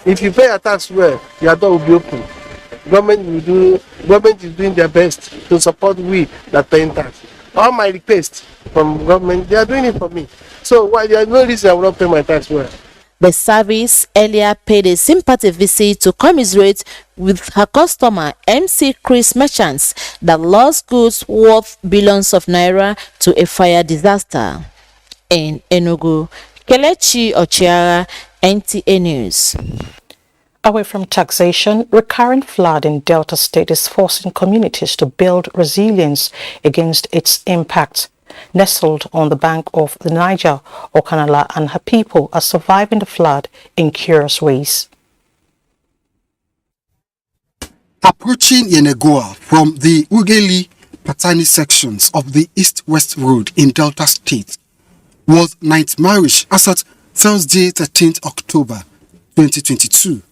If you pay your tax well, your door will be open. Government is doing their best to support we that pay tax. All my requests from government, they are doing it for me. So why there is no reason I will not pay my tax well. The service earlier paid a sympathy visit to commiserate with her customer MC Chris Merchants that lost goods worth billions of naira to a fire disaster. In Enugu, Kelechi Ochiara, NTA News. Away from taxation, recurrent flood in Delta State is forcing communities to build resilience against its impact. Nestled on the bank of the Niger, Okanala and her people are surviving the flood in curious ways. Approaching Yenegoa from the Ugeli Patani sections of the East-West Road in Delta State was nightmarish as at Thursday, 13th October 2022.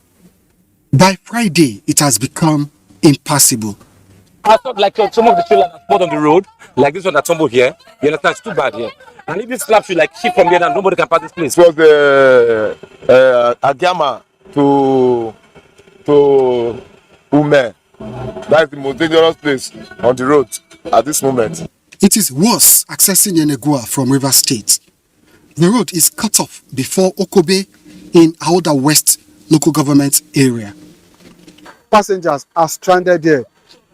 By Friday, it has become impassable. I thought like some of the children are spot on the road, like this one that tumbled here. You understand? It's too bad here. And if this slap should like shift from here, then nobody can pass this place. It was Agama to Ume. That's the most dangerous place on the road at this moment. It is worse accessing Yenegoa from River State. The road is cut off before Okobe in Aoda West local government area. Passengers are stranded there.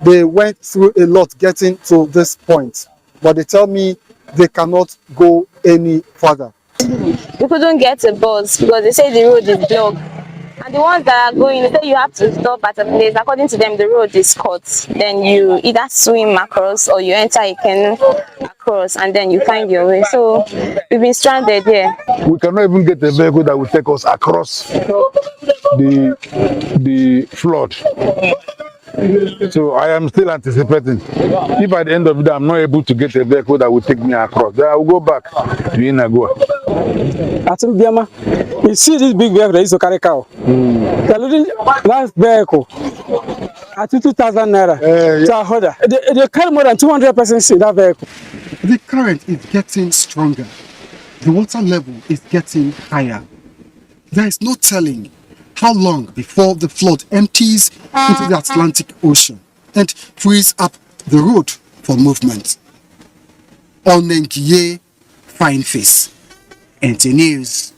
They went through a lot getting to this point, but they tell me they cannot go any further. We couldn't get a bus because they say the road is blocked. And the ones that are going, they say you have to stop at a place. According to them, the road is cut. Then you either swim across or you enter a canoe across and then you find your way. So we've been stranded here. We cannot even get a vehicle that will take us across the flood. So I am still anticipating. If at the end of the day I'm not able to get a vehicle that will take me across, then I will go back to Inagoa. You see this big vehicle that used to carry cow? The last vehicle at 2,000 naira. They carry more than 200 persons in that vehicle. The current is getting stronger. The water level is getting higher. There is no telling how long before the flood empties into the Atlantic Ocean and frees up the road for movement. Onengiye Fine Face, NTA News.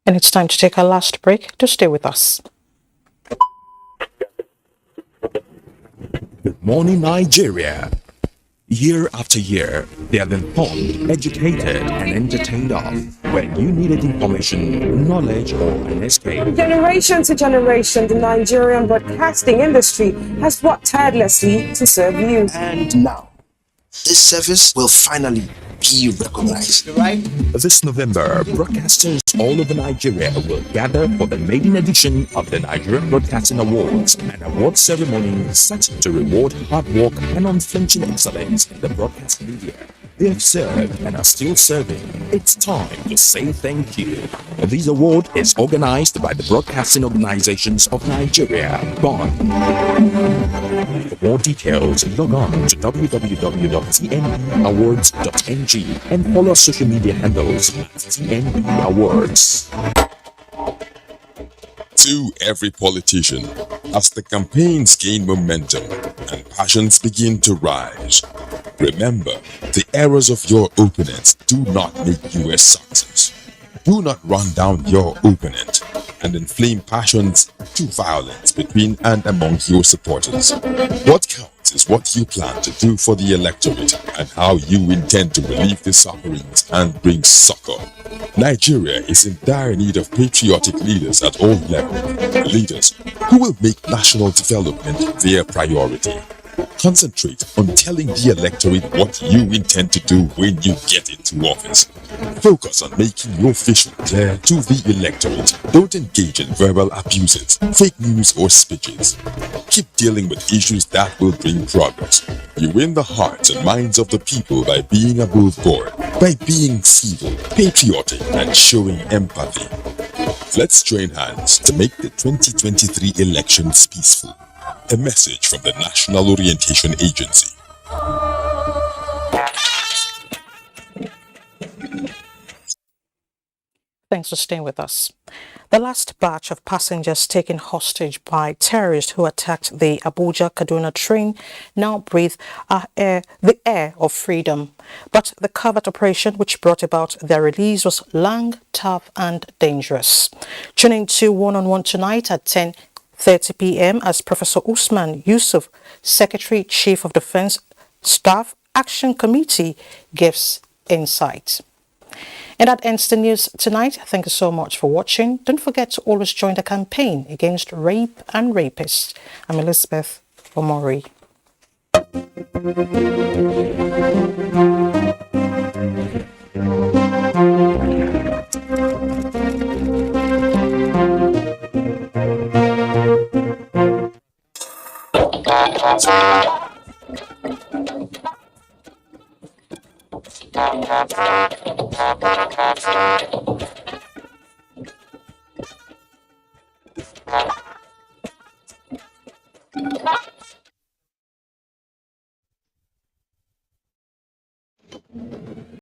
And it's time to take our last break. To stay with us. Good morning, Nigeria. Year after year, they have been taught, educated, and entertained of. When you needed information, knowledge, or an escape. Generation to generation, the Nigerian broadcasting industry has worked tirelessly to serve you. And now, this service will finally be recognized. This November, broadcasters all over Nigeria will gather for the maiden edition of the Nigerian Broadcasting Awards, an award ceremony set to reward hard work and unflinching excellence in the broadcast media. They have served and are still serving. It's time to say thank you. This award is organized by the Broadcasting Organizations of Nigeria, BON. For more details, log on to www.tnbawards.ng and follow our social media handles at TNB Awards. To every politician, as the campaigns gain momentum and passions begin to rise, remember, the errors of your opponents do not make you a success. Do not run down your opponent and inflame passions to violence between and among your supporters. What counts This is what you plan to do for the electorate and how you intend to relieve the sufferings and bring succor. Nigeria is in dire need of patriotic leaders at all levels, leaders who will make national development their priority. Concentrate on telling the electorate what you intend to do when you get into office. Focus on making your vision clear to the electorate. Don't engage in verbal abuses, fake news or speeches. Keep dealing with issues that will bring progress. You win the hearts and minds of the people by being above board, by being civil, patriotic, and showing empathy. Let's join hands to make the 2023 elections peaceful. A message from the National Orientation Agency. Thanks for staying with us. The last batch of passengers taken hostage by terrorists who attacked the Abuja-Kaduna train now breathe the air of freedom. But the covert operation which brought about their release was long, tough and dangerous. Tune in to One-on-One tonight at 10:30 p.m. as Professor Usman Yusuf, Secretary Chief of Defense Staff Action Committee, gives insight. And that ends the news tonight. Thank you so much for watching. Don't forget to always join the campaign against rape and rapists. I'm Elizabeth Omori.